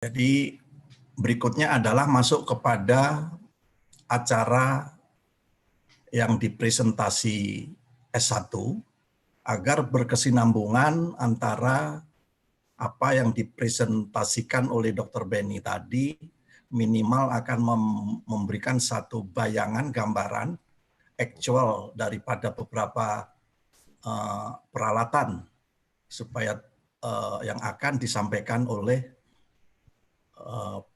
Jadi berikutnya adalah masuk kepada acara yang dipresentasi S1 agar berkesinambungan antara apa yang dipresentasikan oleh Dr. Benny tadi minimal akan memberikan satu bayangan gambaran actual daripada beberapa peralatan supaya yang akan disampaikan oleh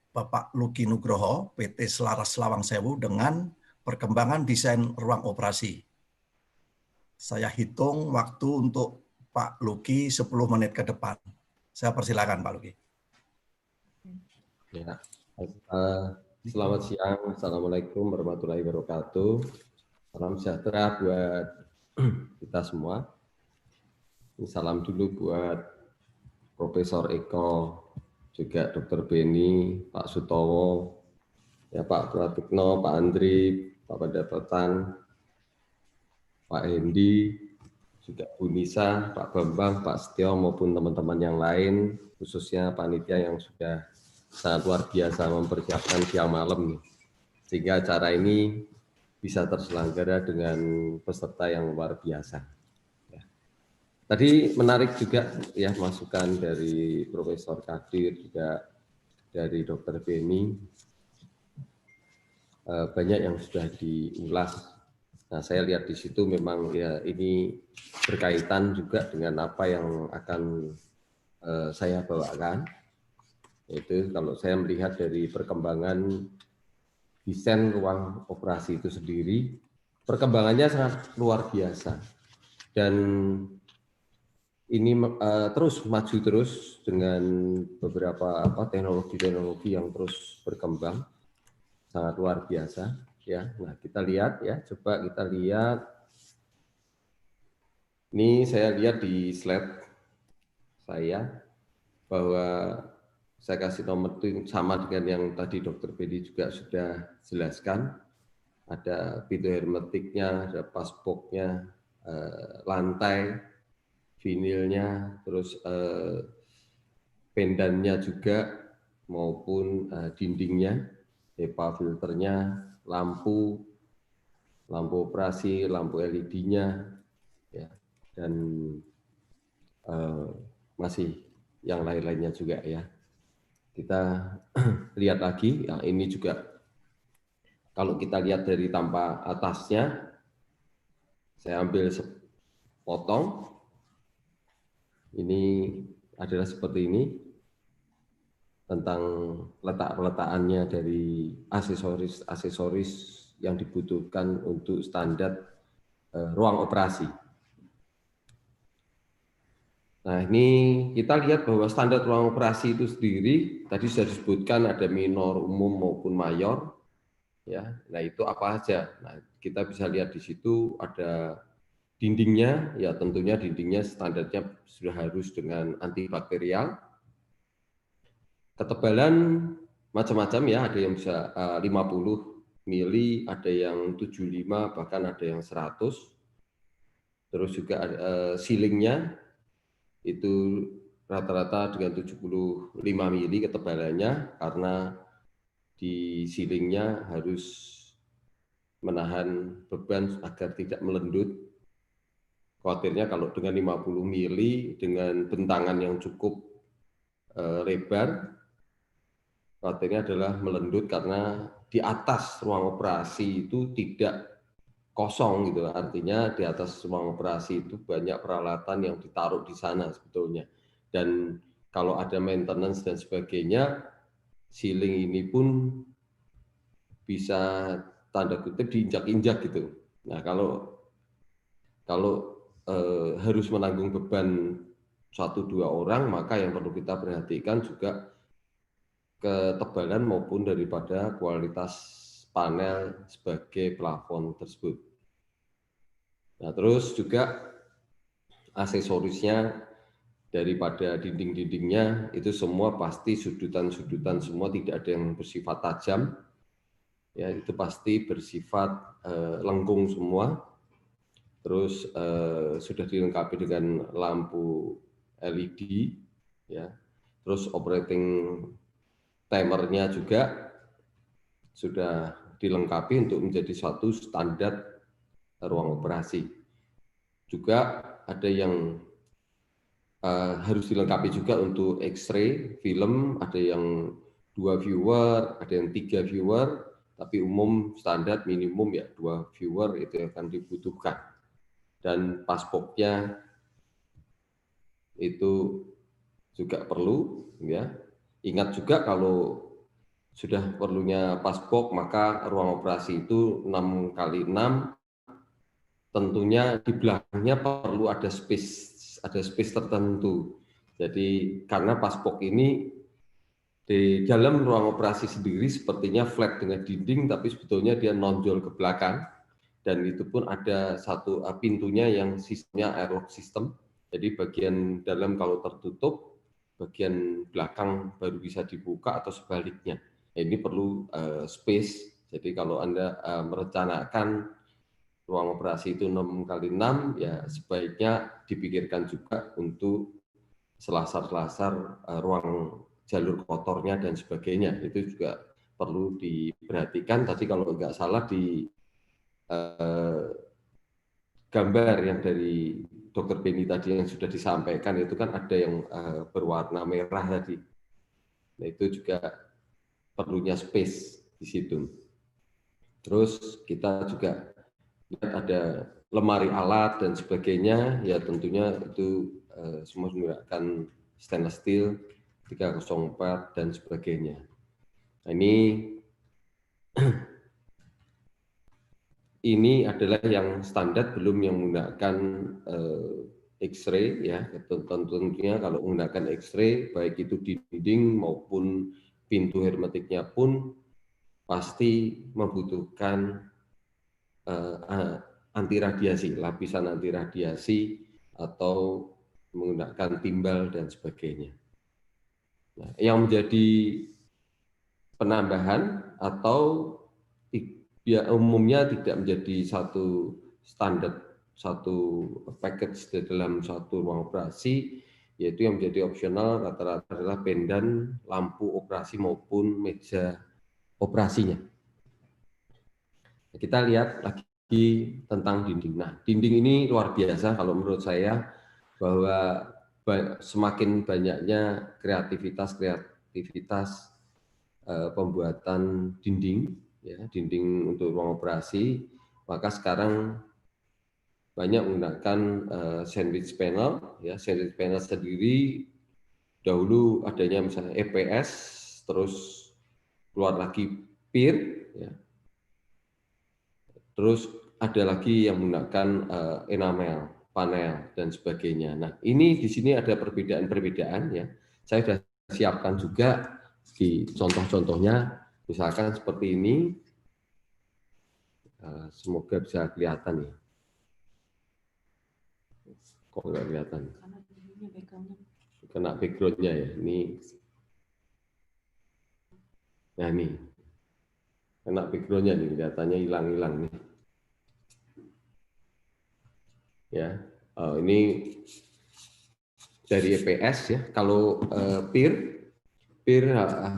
Bapak Luki Nugroho, PT Selaras Lawang Sewu dengan perkembangan desain ruang operasi. Saya hitung waktu untuk Pak Luki 10 menit ke depan. Saya persilakan Pak Luki. Ya. Selamat siang, Assalamualaikum warahmatullahi wabarakatuh. Salam sejahtera buat kita semua. Salam dulu buat Profesor Eko, juga Dr. Benny, Pak Sutowo, ya Pak Pratikno, Pak Andri, Pak Pandapatan, Pak Hendi, juga Bu Nisa, Pak Bambang, Pak Setio, maupun teman-teman yang lain, khususnya panitia yang sudah sangat luar biasa mempersiapkan siang malam, sehingga acara ini bisa terselenggara dengan peserta yang luar biasa. Tadi menarik juga ya masukan dari Profesor Kadir, juga dari Dr. Benny, banyak yang sudah diulas. Nah, saya lihat di situ memang ya ini berkaitan juga dengan apa yang akan saya bawakan. Yaitu kalau saya melihat dari perkembangan desain ruang operasi itu sendiri, perkembangannya sangat luar biasa. Dan ini terus maju terus dengan beberapa teknologi-teknologi yang terus berkembang, sangat luar biasa. Ya, nah kita lihat ya, coba kita lihat. Ini saya lihat di slide saya bahwa saya kasih nomor itu sama dengan yang tadi Dr. Benny juga sudah jelaskan. Ada pintu hermetiknya, ada passbooknya, lantai, vinilnya, terus pendannya juga, maupun dindingnya, HEPA filternya, lampu operasi, lampu LED-nya, ya, dan masih yang lain-lainnya juga ya. Kita lihat lagi, ya ini juga kalau kita lihat dari tampak atasnya, saya ambil sepotong, ini adalah seperti ini, tentang letak-peletakannya dari aksesoris yang dibutuhkan untuk standar ruang operasi. Nah, ini kita lihat bahwa standar ruang operasi itu sendiri tadi sudah disebutkan ada minor, umum maupun mayor. Ya, nah itu apa aja? Nah, kita bisa lihat di situ ada dindingnya, ya tentunya dindingnya standarnya sudah harus dengan antibakterial. Ketebalan macam-macam ya, ada yang bisa 50 mili, ada yang 75, bahkan ada yang 100. Terus juga ceilingnya itu rata-rata dengan 75 mili ketebalannya, karena di ceilingnya harus menahan beban agar tidak melendut. Khawatirnya kalau dengan 50 mili dengan bentangan yang cukup lebar, khawatirnya adalah melendut karena di atas ruang operasi itu tidak kosong gitu. Artinya di atas ruang operasi itu banyak peralatan yang ditaruh di sana sebetulnya. Dan kalau ada maintenance dan sebagainya, ceiling ini pun bisa tanda kutip diinjak-injak gitu. Nah, kalau harus menanggung beban 1-2 orang, maka yang perlu kita perhatikan juga ketebalan maupun daripada kualitas panel sebagai plafon tersebut. Nah, terus juga aksesorisnya daripada dinding-dindingnya itu semua pasti sudutan-sudutan semua, tidak ada yang bersifat tajam. Ya, itu pasti bersifat lengkung semua. Terus sudah dilengkapi dengan lampu LED, ya. Terus operating timernya juga sudah dilengkapi untuk menjadi suatu standar ruang operasi. Juga ada yang harus dilengkapi juga untuk X-ray, film, ada yang 2 viewer, ada yang 3 viewer, tapi umum standar minimum ya 2 viewer itu akan dibutuhkan. Dan paspoknya itu juga perlu, ya. Ingat juga kalau sudah perlunya paspok, maka ruang operasi itu 6x6, tentunya di belakangnya perlu ada space tertentu. Jadi karena paspok ini di dalam ruang operasi sendiri sepertinya flat dengan dinding, tapi sebetulnya dia nonjol ke belakang, dan itu pun ada satu pintunya yang sistemnya airlock system. Jadi bagian dalam kalau tertutup, bagian belakang baru bisa dibuka atau sebaliknya. Ini perlu space. Jadi kalau Anda merencanakan ruang operasi itu 6x6, ya sebaiknya dipikirkan juga untuk selasar-selasar ruang jalur kotornya dan sebagainya. Itu juga perlu diperhatikan. Tadi kalau nggak salah di gambar yang dari Dr. Beni tadi yang sudah disampaikan, itu kan ada yang berwarna merah tadi. Nah, itu juga perlunya space di situ. Terus kita juga lihat ada lemari alat dan sebagainya, ya tentunya itu semua menggunakan stainless steel 304 dan sebagainya. Nah, ini adalah yang standar, belum yang menggunakan X-ray, ya. Tentunya kalau menggunakan X-ray, baik itu di dinding maupun pintu hermetiknya pun pasti membutuhkan anti radiasi, lapisan anti radiasi, atau menggunakan timbal dan sebagainya. Nah, yang menjadi penambahan atau ya umumnya tidak menjadi satu standar, satu package di dalam satu ruang operasi, yaitu yang menjadi opsional rata-rata adalah pendan, lampu operasi maupun meja operasinya. Kita lihat lagi tentang dinding. Nah, dinding ini luar biasa kalau menurut saya, bahwa semakin banyaknya kreativitas pembuatan dinding, ya, dinding untuk ruang operasi, maka sekarang banyak menggunakan sandwich panel, ya. Sandwich panel sendiri dahulu adanya misalnya EPS, terus keluar lagi PIR, ya. Terus ada lagi yang menggunakan enamel, panel dan sebagainya. Nah, ini di sini ada perbedaan-perbedaan, ya. Saya sudah siapkan juga di contoh-contohnya, misalkan seperti ini. Semoga bisa kelihatan, ya. Kok nggak kelihatan? Kena background-nya, ya. Ini. Nah, ini. Kena background-nya nih, kelihatannya hilang-hilang nih. Ya, ini dari EPS, ya. Kalau PIR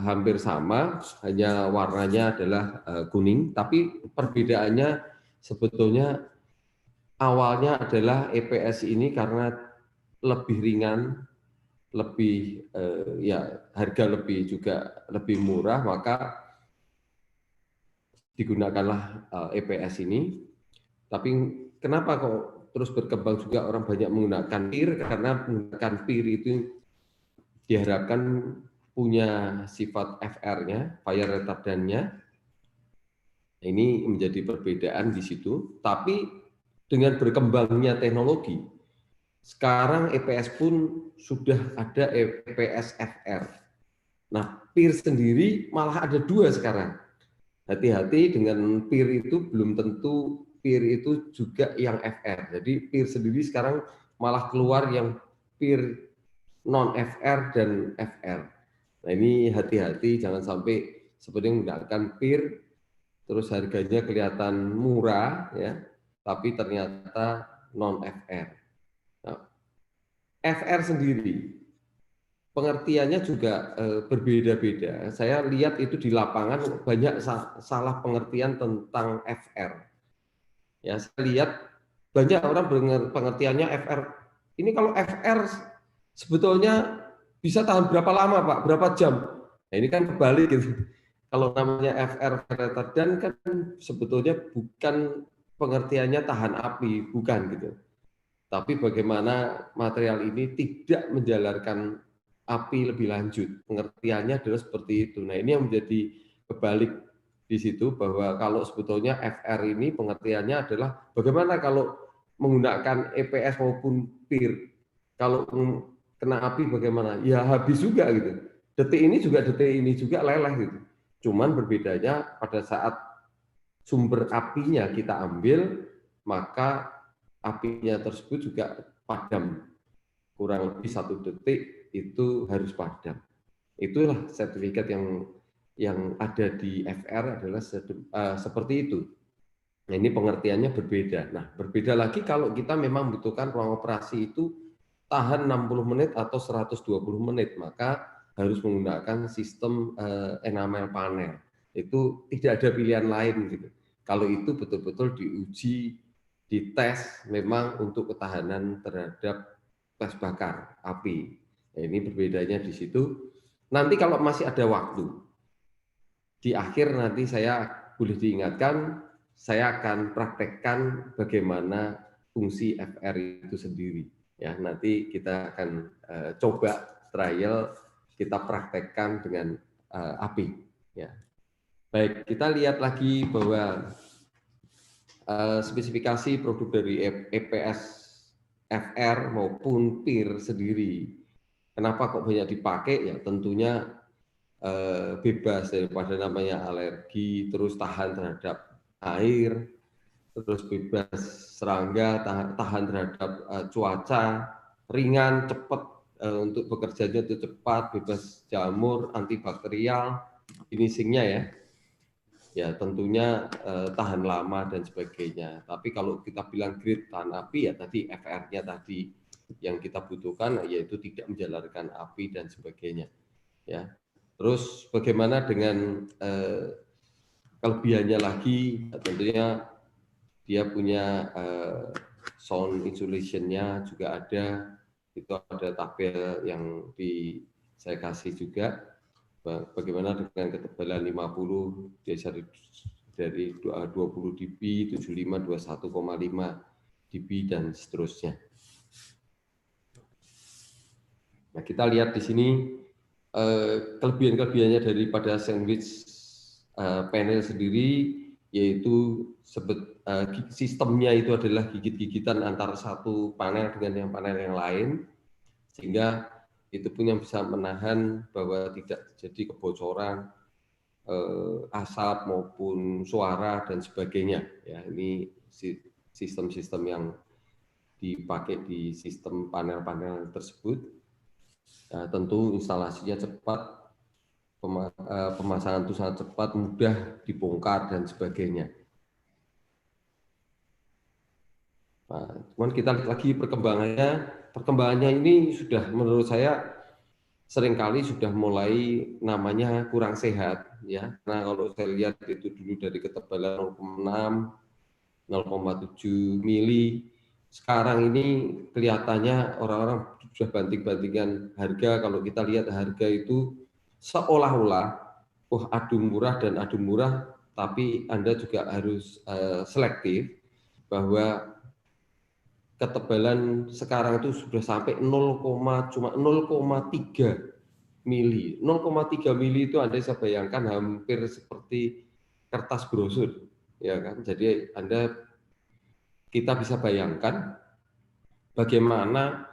hampir sama, hanya warnanya adalah kuning, tapi perbedaannya sebetulnya awalnya adalah EPS ini karena lebih ringan, lebih ya harga lebih juga lebih murah, maka digunakanlah EPS ini. Tapi kenapa kok terus berkembang juga orang banyak menggunakan PIR? Karena menggunakan PIR itu diharapkan punya sifat FR-nya, fire retardant-nya. Ini menjadi perbedaan di situ. Tapi dengan berkembangnya teknologi, sekarang EPS pun sudah ada EPS FR. Nah, PIR sendiri malah ada 2 sekarang. Hati-hati dengan PIR itu, belum tentu PIR itu juga yang FR. Jadi PIR sendiri sekarang malah keluar yang PIR non-FR dan FR. Nah, ini hati-hati, jangan sampai seperti menggunakan PIR, terus harganya kelihatan murah, ya, tapi ternyata non-FR. Nah, FR sendiri pengertiannya juga berbeda-beda. Saya lihat itu di lapangan banyak salah pengertian tentang FR. Ya, saya lihat banyak orang pengertiannya FR. Ini kalau FR sebetulnya bisa tahan berapa lama, Pak? Berapa jam? Nah, ini kan kebalik gitu. Kalau namanya FR retardant kan sebetulnya bukan pengertiannya tahan api, bukan gitu. Tapi bagaimana material ini tidak menjalarkan api lebih lanjut. Pengertiannya adalah seperti itu. Nah, ini yang menjadi kebalik di situ, bahwa kalau sebetulnya FR ini pengertiannya adalah bagaimana kalau menggunakan EPS maupun PIR. Kalau kena api bagaimana? Ya habis juga gitu. Detik ini juga leleh gitu. Cuman berbedanya pada saat sumber apinya kita ambil, maka apinya tersebut juga padam. Kurang lebih 1 detik itu harus padam. Itulah sertifikat yang ada di FR adalah seperti itu. Nah, ini pengertiannya berbeda. Nah, berbeda lagi kalau kita memang membutuhkan ruang operasi itu tahan 60 menit atau 120 menit, maka harus menggunakan sistem enamel panel. Itu tidak ada pilihan lain gitu. Kalau itu betul-betul diuji, dites memang untuk ketahanan terhadap gas bakar api. Nah, ini berbedanya di situ. Nanti kalau masih ada waktu, di akhir nanti saya boleh diingatkan, saya akan praktekkan bagaimana fungsi FR itu sendiri. Ya, nanti kita akan coba trial, kita praktekkan dengan api. Ya. Baik, kita lihat lagi bahwa spesifikasi produk dari EPS FR maupun PIR sendiri. Kenapa kok banyak dipakai? Ya tentunya bebas daripada namanya alergi, terus tahan terhadap air, terus bebas serangga, tahan terhadap cuaca, ringan, cepat untuk bekerjanya itu cepat, bebas jamur, antibakterial, finishingnya ya. Ya tentunya tahan lama dan sebagainya. Tapi kalau kita bilang grade tahan api, ya tadi FR-nya tadi yang kita butuhkan, yaitu tidak menjalarkan api dan sebagainya. Ya. Terus bagaimana dengan kelebihannya lagi? Tentunya dia punya sound insulation-nya juga ada. Itu ada tabel yang saya kasih juga. Bagaimana dengan ketebalan 50 dari 20 dB, 75, 21,5 dB dan seterusnya. Nah, kita lihat di sini kelebihan-kelebihannya daripada sandwich panel sendiri, yaitu sistemnya itu adalah gigit-gigitan antara satu panel dengan yang panel yang lain, sehingga itu pun yang bisa menahan bahwa tidak terjadi kebocoran asap maupun suara dan sebagainya. Ya, ini sistem-sistem yang dipakai di sistem panel-panel tersebut. Nah, tentu instalasinya cepat, pemasangan itu sangat cepat, mudah dibongkar dan sebagainya. Nah, cuman kita lihat lagi perkembangannya ini sudah menurut saya seringkali sudah mulai namanya kurang sehat ya. Nah, kalau saya lihat itu dulu dari ketebalan 0,6, 0,7 mili, sekarang ini kelihatannya orang-orang sudah banting-bantingan harga. Kalau kita lihat harga itu seolah-olah adu murah dan adu murah, tapi Anda juga harus selektif bahwa ketebalan sekarang itu sudah sampai cuma 0,3 mili. 0,3 mili itu Anda bisa bayangkan hampir seperti kertas brosur, ya kan? Jadi kita bisa bayangkan bagaimana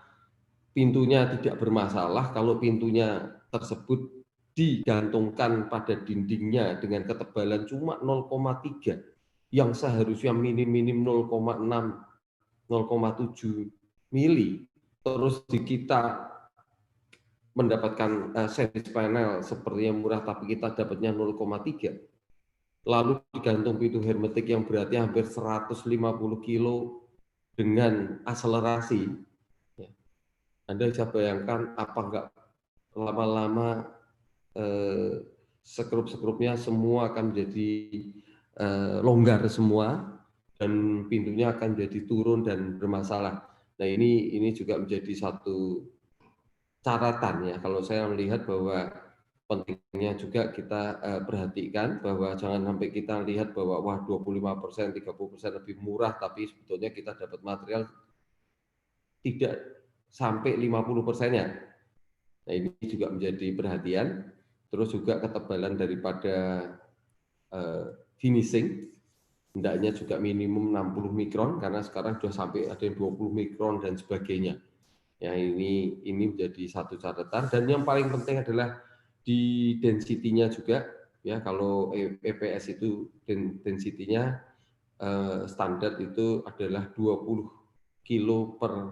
pintunya tidak bermasalah kalau pintunya tersebut digantungkan pada dindingnya dengan ketebalan cuma 0,3 yang seharusnya minim-minim 0,6 0,7 mili, terus di kita mendapatkan sandwich panel seperti yang murah tapi kita dapatnya 0,3, lalu digantung pintu hermetik yang beratnya hampir 150 kilo dengan akselerasi. Anda bisa bayangkan apa enggak lama-lama sekrup-sekrupnya semua akan menjadi longgar semua dan pintunya akan jadi turun dan bermasalah. Nah, ini juga menjadi satu catatan ya, kalau saya melihat bahwa pentingnya juga kita perhatikan bahwa jangan sampai kita lihat bahwa wah 25%, 30% lebih murah, tapi sebetulnya kita dapat material tidak sampai 50%-nya. Nah, ini juga menjadi perhatian. Terus juga ketebalan daripada finishing, hendaknya juga minimum 60 mikron, karena sekarang sudah sampai ada yang 20 mikron dan sebagainya. Ya, ini menjadi satu catatan. Dan yang paling penting adalah di density-nya juga. Ya, kalau EPS itu density-nya standar itu adalah 20 kilo per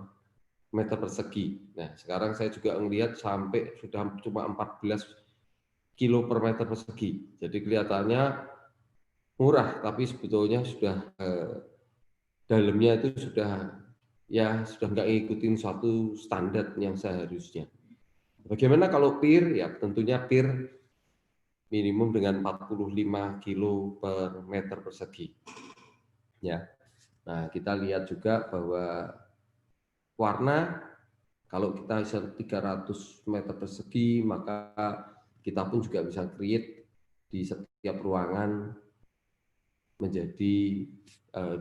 meter persegi. Nah, sekarang saya juga melihat sampai sudah cuma 14 kilo per meter persegi. Jadi kelihatannya murah, tapi sebetulnya sudah dalamnya itu sudah nggak ngikutin suatu standar yang seharusnya. Bagaimana kalau PIR? Ya, tentunya PIR minimum dengan 45 kilo per meter persegi. Ya. Nah, kita lihat juga bahwa warna, kalau kita bisa 300 meter persegi, maka kita pun juga bisa create di setiap ruangan menjadi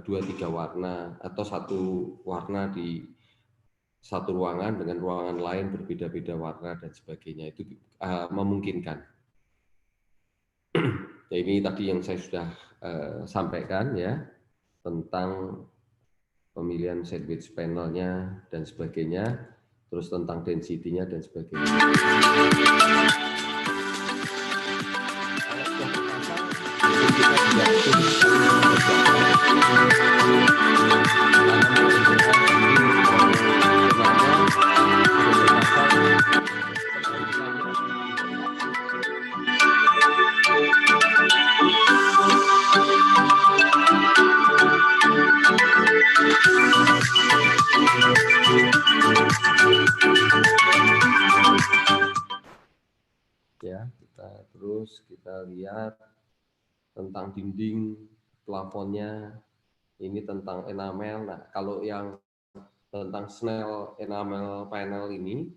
2-3 warna, atau satu warna di satu ruangan dengan ruangan lain berbeda-beda warna dan sebagainya. Itu memungkinkan. Ya, ini tadi yang saya sudah sampaikan ya, tentang pemilihan sandwich panelnya dan sebagainya, terus tentang density-nya dan sebagainya. Ya, kita lihat tentang dinding, plafonnya, ini tentang enamel. Nah, kalau yang tentang Snell enamel panel ini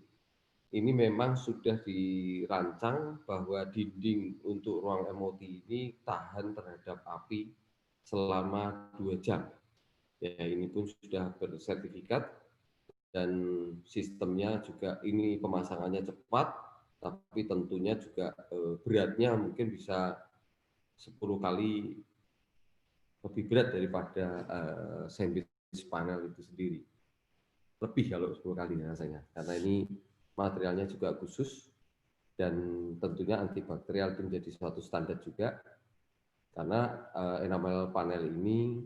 memang sudah dirancang bahwa dinding untuk ruang MOT ini tahan terhadap api selama 2 jam. Ya, ini pun sudah bersertifikat dan sistemnya juga ini pemasangannya cepat, tapi tentunya juga beratnya mungkin bisa 10 kali lebih berat daripada sandwich panel itu sendiri. Lebih kalau 10 kali rasanya, karena ini materialnya juga khusus dan tentunya antibakterial itu menjadi suatu standar juga, karena enamel panel ini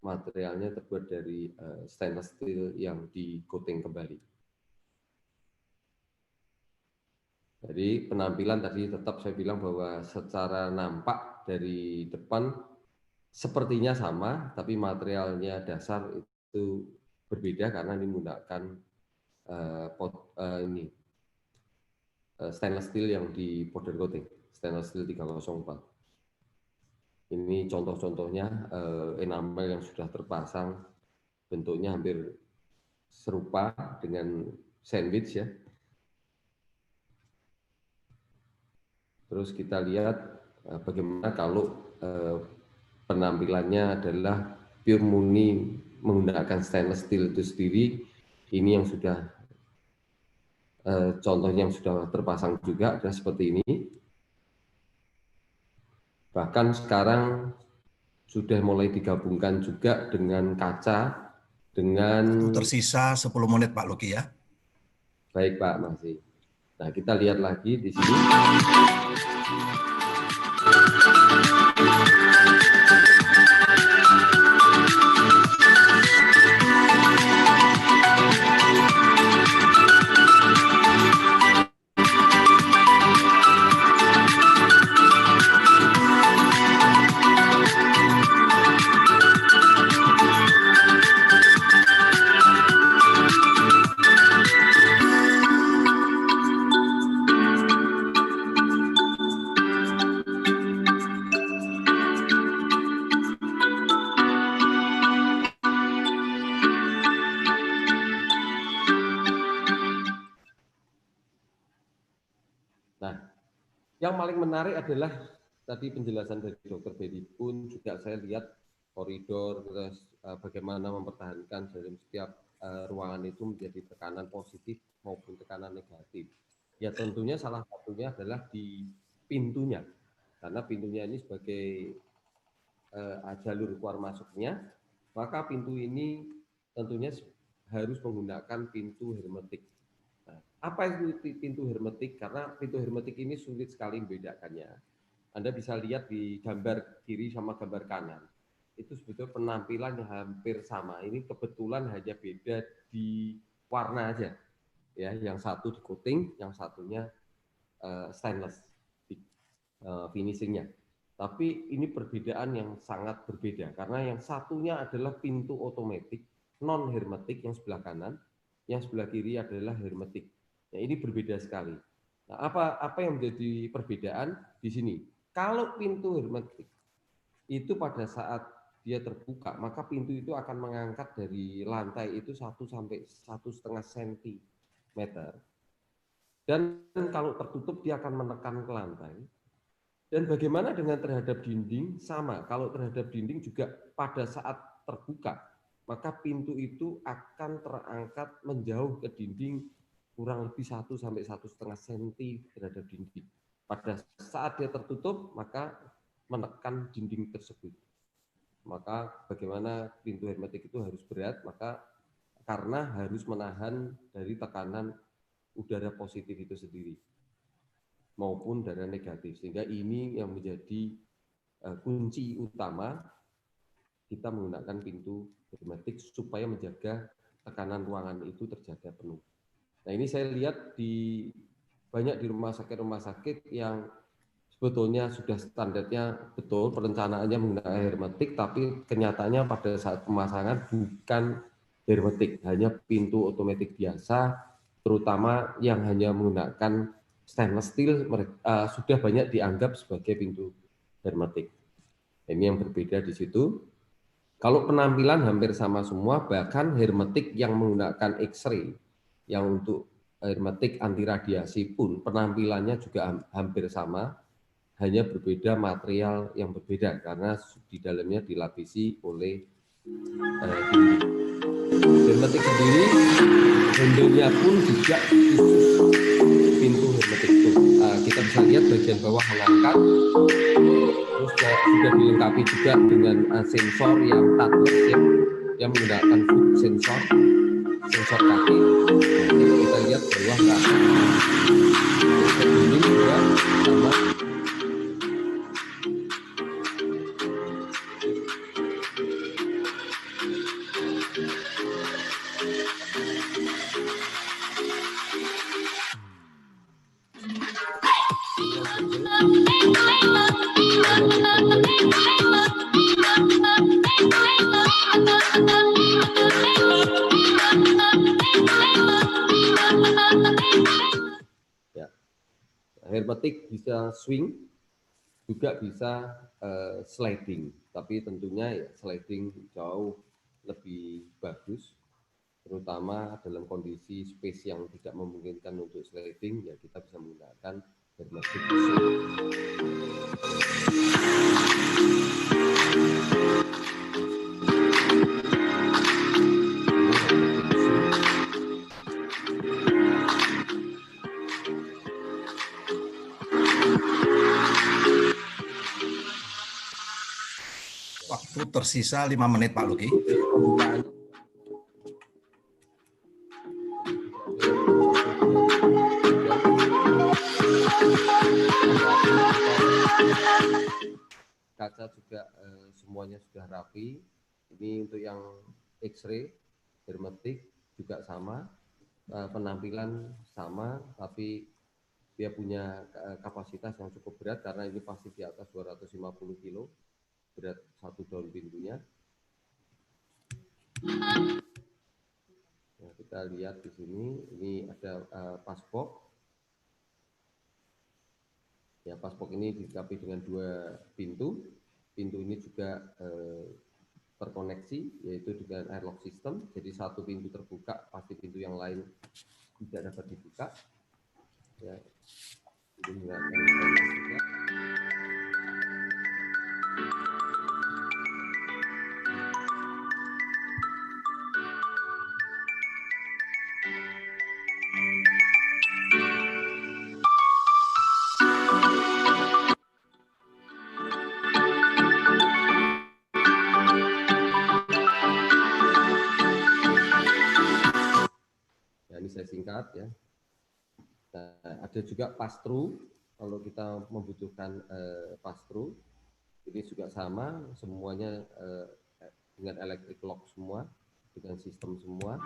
materialnya terbuat dari stainless steel yang di-coating kembali. Jadi penampilan tadi tetap saya bilang bahwa secara nampak dari depan sepertinya sama, tapi materialnya dasar itu berbeda karena ini menggunakan stainless steel yang di powder coating, stainless steel 304. Ini contoh-contohnya enamel yang sudah terpasang, bentuknya hampir serupa dengan sandwich ya. Terus kita lihat bagaimana kalau penampilannya adalah pure murni menggunakan stainless steel itu sendiri. Ini yang sudah contohnya yang sudah terpasang juga adalah seperti ini. Bahkan sekarang sudah mulai digabungkan juga dengan kaca, dengan... Tersisa 10 menit Pak Luki ya. Baik Pak, masih. Nah, kita lihat lagi di sini. Yang paling menarik adalah tadi penjelasan dari Dr. Bedi pun juga saya lihat koridor, terus bagaimana mempertahankan dalam setiap ruangan itu menjadi tekanan positif maupun tekanan negatif. Ya tentunya salah satunya adalah di pintunya, karena pintunya ini sebagai jalur keluar masuknya, maka pintu ini tentunya harus menggunakan pintu hermetik. Nah, apa itu pintu hermetik? Karena pintu hermetik ini sulit sekali membedakannya. Anda bisa lihat di gambar kiri sama gambar kanan. Itu sebetulnya penampilan yang hampir sama. Ini kebetulan hanya beda di warna aja. Ya, yang satu di coating, yang satunya stainless finishingnya. Tapi ini perbedaan yang sangat berbeda karena yang satunya adalah pintu otomatis non hermetik yang sebelah kanan, yang sebelah kiri adalah hermetik. Nah, ini berbeda sekali. Nah, apa yang menjadi perbedaan di sini? Kalau pintu hermetik itu pada saat dia terbuka, maka pintu itu akan mengangkat dari lantai itu 1 sampai 1,5 cm. Dan kalau tertutup dia akan menekan ke lantai. Dan bagaimana dengan terhadap dinding? Sama, kalau terhadap dinding juga pada saat terbuka, maka pintu itu akan terangkat menjauh ke dinding kurang lebih 1 sampai 1,5 cm terhadap dinding. Pada saat dia tertutup, maka menekan dinding tersebut. Maka bagaimana pintu hermetik itu harus berat, maka karena harus menahan dari tekanan udara positif itu sendiri maupun udara negatif, sehingga ini yang menjadi kunci utama kita menggunakan pintu hermetik supaya menjaga tekanan ruangan itu terjaga penuh. Nah, ini saya lihat banyak di rumah sakit yang sebetulnya sudah standarnya betul perencanaannya menggunakan hermetik, tapi kenyataannya pada saat pemasangan bukan hermetik, hanya pintu otomatis biasa, terutama yang hanya menggunakan stainless steel sudah banyak dianggap sebagai pintu hermetik. Ini yang berbeda di situ. Kalau penampilan hampir sama semua, bahkan hermetik yang menggunakan X-ray, yang untuk hermetik anti radiasi pun penampilannya juga hampir sama, hanya berbeda material yang berbeda karena di dalamnya dilapisi oleh dinding. Hermetik sendiri, handle-nya pun juga khusus pintu hermetik itu. Kita bisa lihat bagian bawah mengangkat, terus sudah dilengkapi juga dengan sensor yang touchless yang menggunakan foot sensor kaki. Jadi kita lihat bawah mengangkat, ini juga sama. Ya, hermetik bisa swing, juga bisa sliding, tapi tentunya ya sliding jauh lebih bagus, terutama dalam kondisi space yang tidak memungkinkan untuk sliding, ya kita bisa menggunakan hermetik swing. Waktu tersisa 5 menit, Pak Luki. Kaca juga semuanya sudah rapi. Ini untuk yang X-ray, hermetik juga sama, penampilan sama, tapi dia punya kapasitas yang cukup berat karena ini pasti di atas 250 kilo berat satu daun pintunya. Nah, kita lihat di sini, ini ada paspok. Ya, paspok ini dilengkapi dengan 2 pintu. Pintu ini juga terkoneksi, yaitu dengan airlock system. Jadi satu pintu terbuka, pasti pintu yang lain tidak dapat dibuka. Ya. Ini saya singkat ya. Nah, ada juga pass-through. Kalau kita membutuhkan pass-through, ini juga sama, semuanya dengan electric lock semua, dengan sistem semua.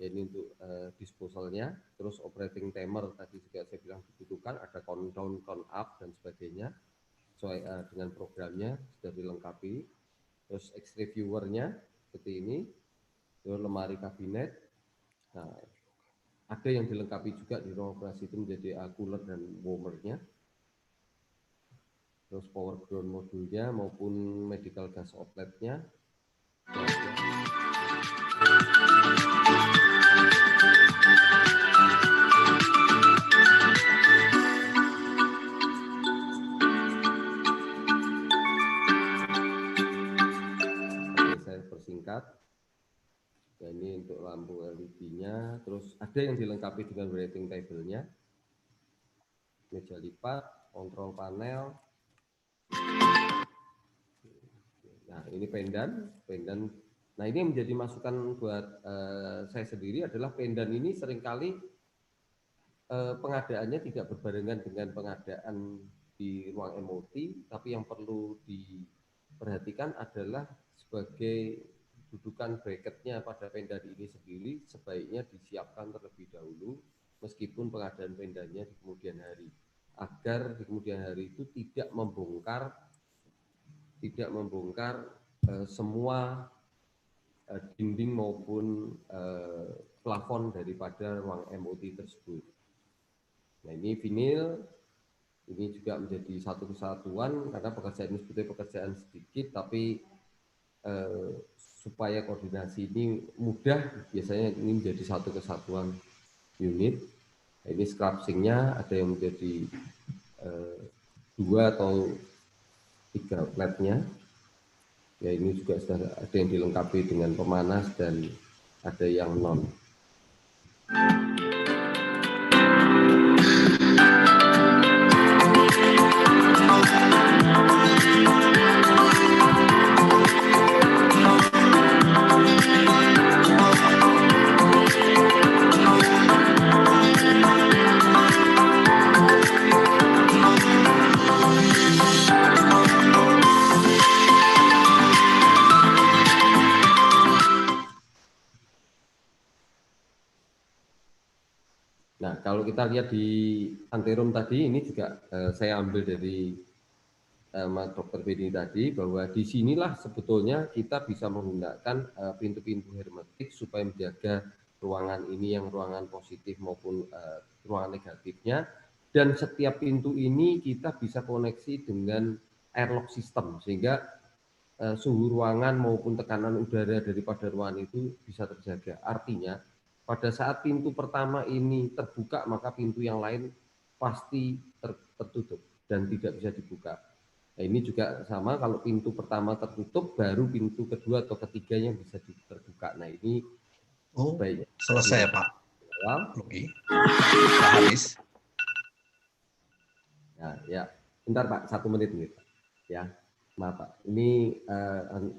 Ya, ini untuk disposalnya. Terus operating timer tadi juga saya bilang dibutuhkan, ada countdown, count up dan sebagainya. Sesuai dengan programnya sudah dilengkapi. Terus X-ray viewernya seperti ini. Terus lemari kabinet. Nah, ada yang dilengkapi juga di ruang operasi itu menjadi cooler dan warmernya. Terus power ground modulnya maupun medical gas outletnya. Oke, saya persingkat. Nah, ini untuk lampu LED-nya, terus ada yang dilengkapi dengan writing table-nya, meja lipat, kontrol panel. Nah, ini pendan. Nah, ini yang menjadi masukan buat saya sendiri adalah pendan ini seringkali pengadaannya tidak berbarengan dengan pengadaan di ruang MOT, tapi yang perlu diperhatikan adalah sebagai dudukan bracketnya pada pendan ini sendiri sebaiknya disiapkan terlebih dahulu meskipun pengadaan pendannya di kemudian hari, agar di kemudian hari itu tidak membongkar semua dinding maupun plafon daripada ruang MOT tersebut. Nah, ini vinil, ini juga menjadi satu kesatuan karena pekerjaan ini sebetulnya pekerjaan sedikit, tapi supaya koordinasi ini mudah, biasanya ini menjadi satu kesatuan unit. Nah, ini scrapsing-nya ada yang menjadi 2 atau 3 outlet-nya. Ya, ini juga sudah ada yang dilengkapi dengan pemanas dan ada yang non. Nah, kalau kita lihat di anteroom tadi, ini juga saya ambil dari Dr. Beni tadi, bahwa di sinilah sebetulnya kita bisa menggunakan pintu-pintu hermetik supaya menjaga ruangan ini yang ruangan positif maupun ruangan negatifnya, dan setiap pintu ini kita bisa koneksi dengan airlock system, sehingga suhu ruangan maupun tekanan udara daripada ruangan itu bisa terjaga. Artinya, pada saat pintu pertama ini terbuka, maka pintu yang lain pasti tertutup dan tidak bisa dibuka. Nah, ini juga sama, kalau pintu pertama tertutup, baru pintu kedua atau ketiganya bisa terbuka. Nah, ini baiknya. Selesai, Pak Luki. Habis. Nah, ya, bentar Pak, 1 menit nih, ya. Maaf Pak, ini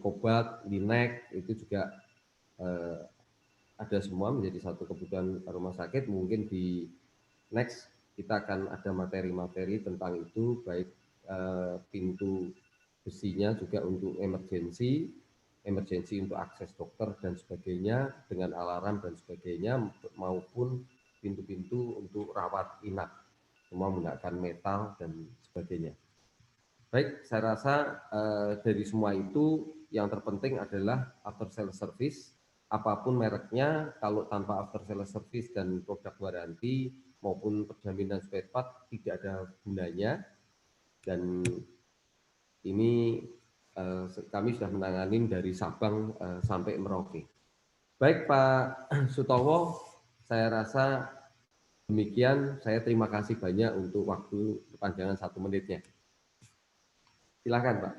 Kobalt, Linek itu juga ada semua menjadi satu kebutuhan rumah sakit. Mungkin di next kita akan ada materi-materi tentang itu, baik pintu besinya juga untuk emergency untuk akses dokter dan sebagainya dengan alarm dan sebagainya, maupun pintu-pintu untuk rawat inap, semua menggunakan metal dan sebagainya. Baik, saya rasa dari semua itu yang terpenting adalah after sales service. Apapun mereknya, kalau tanpa after sales service dan produk waranti maupun perjaminan spare part tidak ada gunanya. Dan ini kami sudah menangani dari Sabang sampai Merauke. Baik Pak Sutowo, saya rasa Demikian, saya terima kasih banyak untuk waktu kepanjangan 1 menitnya. Silakan, Pak.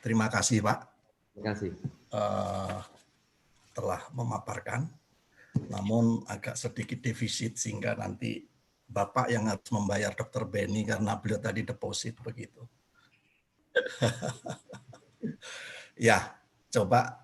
Terima kasih, Pak. Terima kasih. Telah memaparkan, namun agak sedikit defisit sehingga nanti Bapak yang harus membayar Dr. Benny karena beliau tadi deposit begitu. Ya, coba